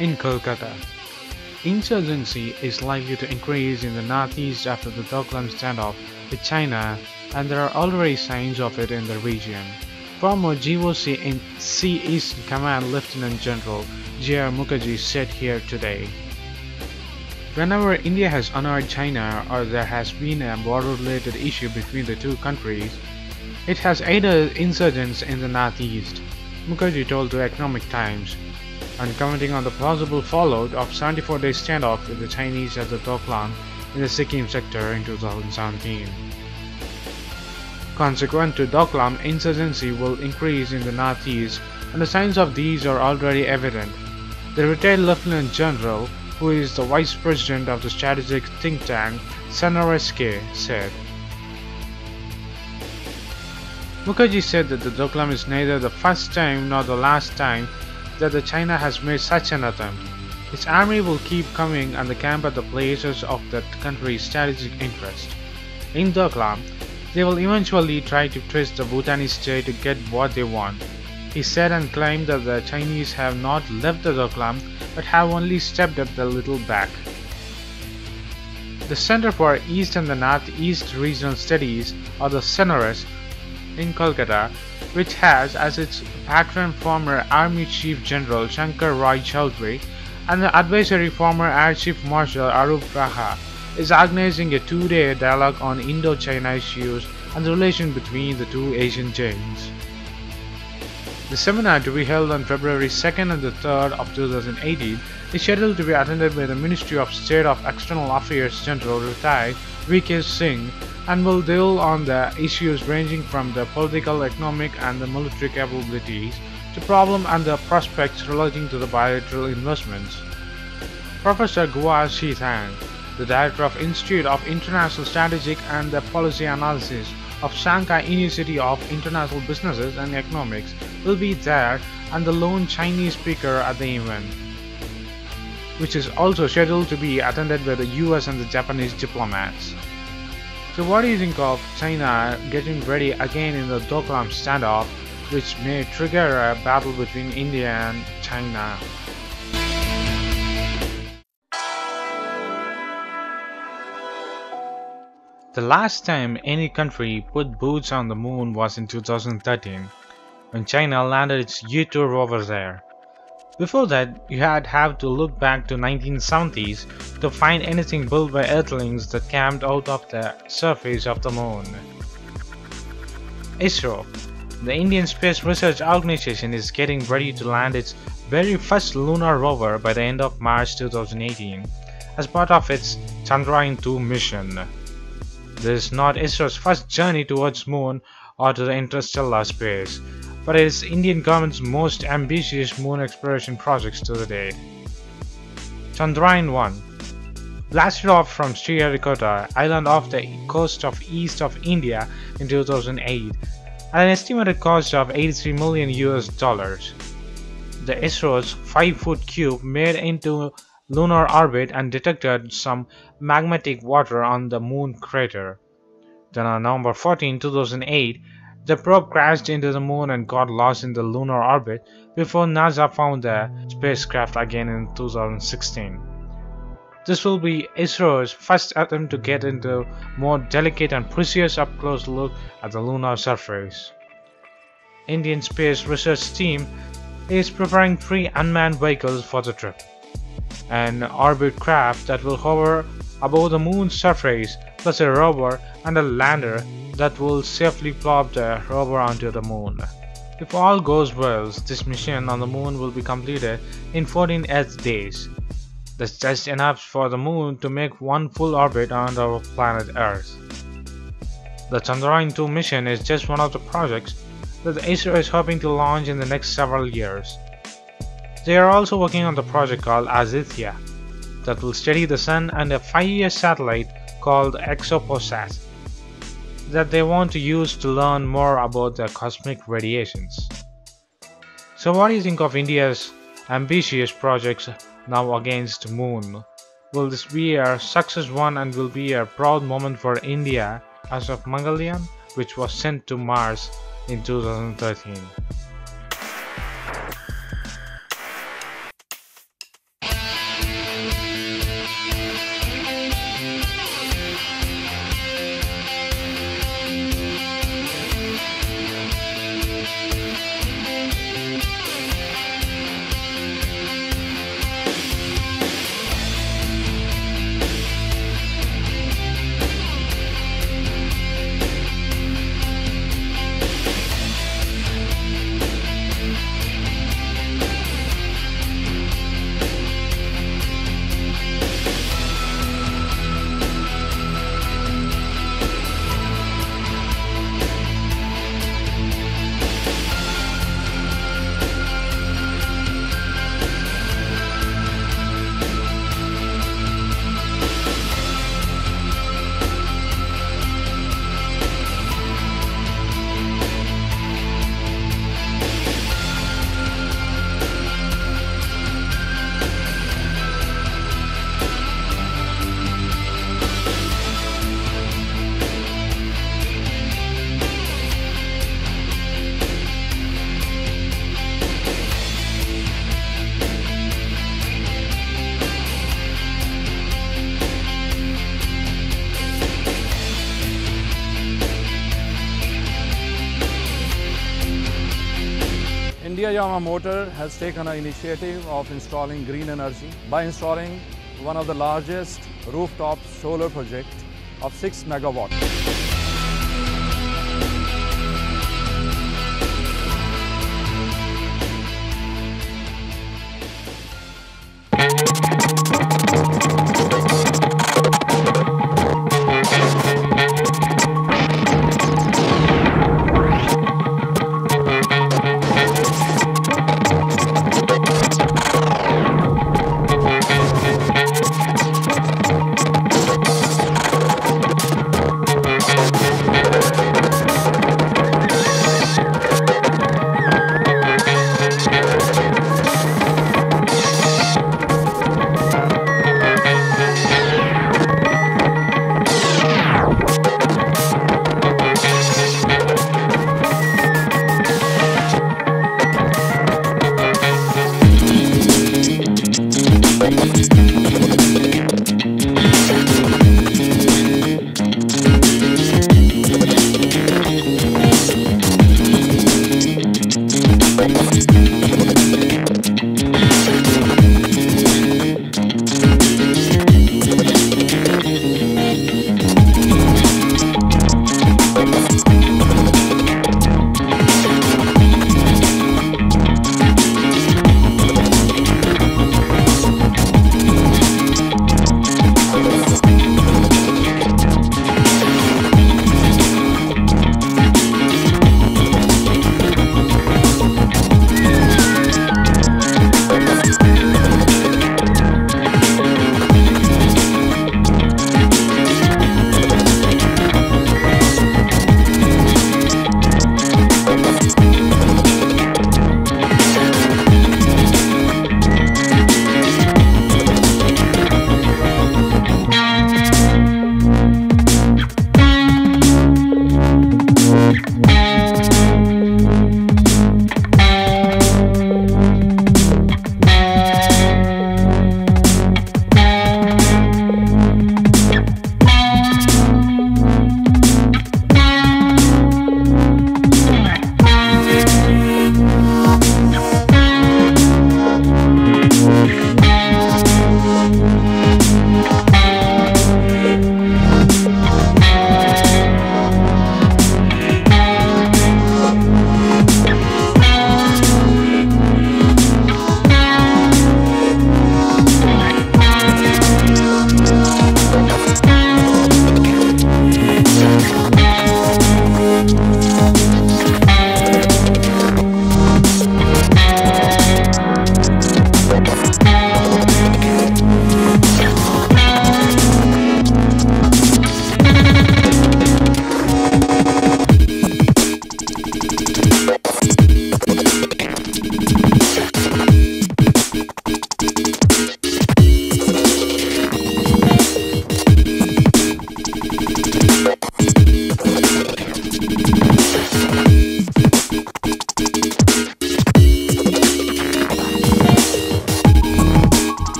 In Kolkata, insurgency is likely to increase in the northeast after the Doklam standoff with China, and there are already signs of it in the region. Former GOC-in-C Eastern Command Lieutenant General Mukherjee said here today. Whenever India has annoyed China or there has been a border-related issue between the two countries, it has aided insurgents in the northeast, Mukherjee told the Economic Times, and commenting on the plausible fallout of 74-day standoff with the Chinese at the Doklam in the Sikkim sector in 2017. Consequent to Doklam, insurgency will increase in the northeast, and the signs of these are already evident. The retired Lieutenant General, who is the Vice President of the strategic think tank CENERS-K, said. Mukherjee said that the Doklam is neither the first time nor the last time that China has made such an attempt. Its army will keep coming and camp at the places of that country's strategic interest. In Doklam, they will eventually try to twist the Bhutanese state to get what they want. He said and claimed that the Chinese have not left the Doklam but have only stepped a little back. The Center for East and the Northeast Regional Studies, or the CENERS, in Kolkata, which has as its patron former Army Chief General Shankar Rai Chaudhary and the advisory former Air Chief Marshal Arup Raha, is organizing a two-day dialogue on Indo-China issues and the relation between the two Asian giants. The seminar, to be held on February 2nd and the 3rd of 2018, is scheduled to be attended by the Ministry of State of External Affairs General retired V.K. Singh, and will deal on the issues ranging from the political, economic and the military capabilities to problem and the prospects relating to the bilateral investments. Professor Guo-in-C, the Director of Institute of International Strategic and Policy Analysis of Shanghai University of International Businesses and Economics, will be there and the lone Chinese speaker at the event, which is also scheduled to be attended by the US and the Japanese diplomats. So what do you think of China getting ready again in the Doklam standoff, which may trigger a battle between India and China? The last time any country put boots on the moon was in 2013, when China landed its U-2 rover there. Before that, you have to look back to 1970s to find anything built by Earthlings that camped out of the surface of the moon. ISRO, the Indian Space Research Organization, is getting ready to land its very first lunar rover by the end of March 2018 as part of its Chandrayaan-2 mission. This is not ISRO's first journey towards moon or to the interstellar space, but it is Indian government's most ambitious moon exploration projects to the date. Chandrayaan-1 blasted off from Sriharikota island off the coast of east of India in 2008 at an estimated cost of $83 million. The ISRO's 5-foot cube made into lunar orbit and detected some magmatic water on the moon crater. Then on November 14, 2008, the probe crashed into the moon and got lost in the lunar orbit before NASA found the spacecraft again in 2016. This will be ISRO's first attempt to get into more delicate and precious up-close look at the lunar surface. Indian Space Research Team is preparing 3 unmanned vehicles for the trip: an orbit craft that will hover above the moon's surface, plus a rover and a lander that will safely plop the rover onto the moon. If all goes well, this mission on the moon will be completed in 14 Earth days. That's just enough for the moon to make one full orbit on our planet Earth. The Chandrayaan-2 mission is just one of the projects that the ISRO is hoping to launch in the next several years. They are also working on the project called Aditya that will study the Sun, and a 5-year satellite called ExoPOSat that they want to use to learn more about the cosmic radiations. So what do you think of India's ambitious projects now against Moon? Will this be a success one and will be a proud moment for India as of Mangalyaan, which was sent to Mars in 2013? India Motor has taken an initiative of installing green energy by installing one of the largest rooftop solar project of 6 megawatts.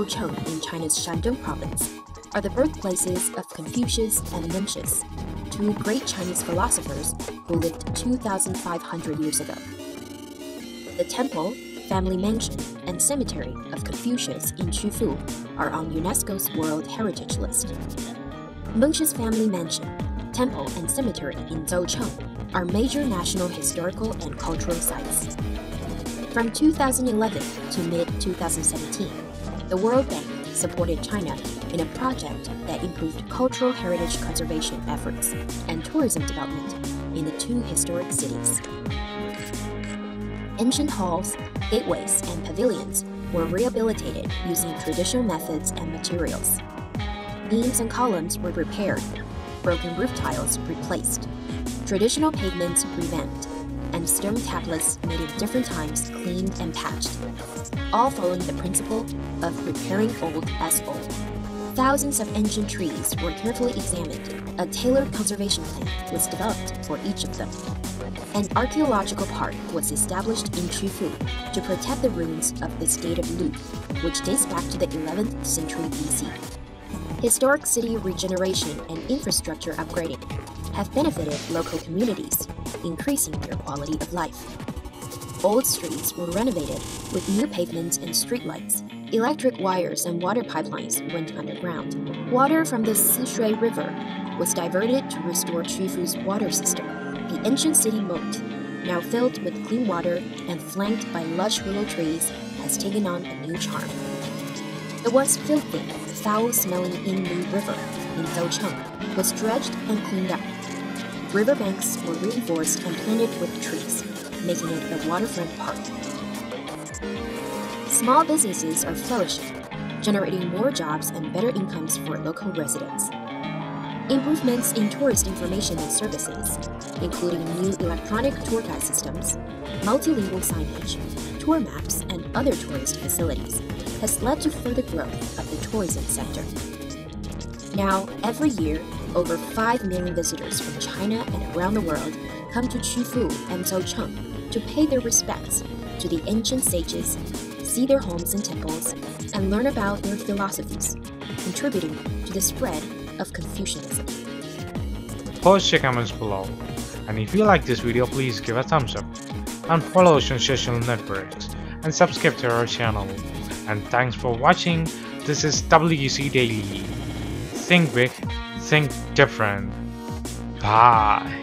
In China's Shandong province are the birthplaces of Confucius and Mencius, two great Chinese philosophers who lived 2,500 years ago. The temple, family mansion, and cemetery of Confucius in Qufu are on UNESCO's World Heritage List. Mencius' family mansion, temple, and cemetery in Zhoucheng are major national historical and cultural sites. From 2011 to mid-2017, the World Bank supported China in a project that improved cultural heritage conservation efforts and tourism development in the two historic cities. Ancient halls, gateways, and pavilions were rehabilitated using traditional methods and materials. Beams and columns were repaired, broken roof tiles replaced, traditional pavements revamped, and stone tablets made at different times cleaned and patched, all following the principle of repairing old as old. Thousands of ancient trees were carefully examined. A tailored conservation plan was developed for each of them. An archaeological park was established in Qufu to protect the ruins of the state of Lu, which dates back to the 11th century BC. Historic city regeneration and infrastructure upgrading have benefited local communities, increasing their quality of life. Old streets were renovated with new pavements and streetlights. Electric wires and water pipelines went underground. Water from the Sishui River was diverted to restore Qufu's water system. The ancient city moat, now filled with clean water and flanked by lush willow trees, has taken on a new charm. The once filthy, foul-smelling Innu River in Doucheng was dredged and cleaned up. Riverbanks were reinforced and planted with trees, making it a waterfront park. Small businesses are flourishing, generating more jobs and better incomes for local residents. Improvements in tourist information and services, including new electronic tour guide systems, multilingual signage, tour maps, and other tourist facilities, has led to further growth of the tourism sector. Now, every year, over 5 million visitors from China and around the world come to Qufu and Doucheng to pay their respects to the ancient sages, see their homes and temples, and learn about their philosophies, contributing to the spread of Confucianism. Post your comments below, and if you like this video, please give a thumbs up and follow us on social networks and subscribe to our channel. And thanks for watching. This is WC Daily. Think big, think different. Bye.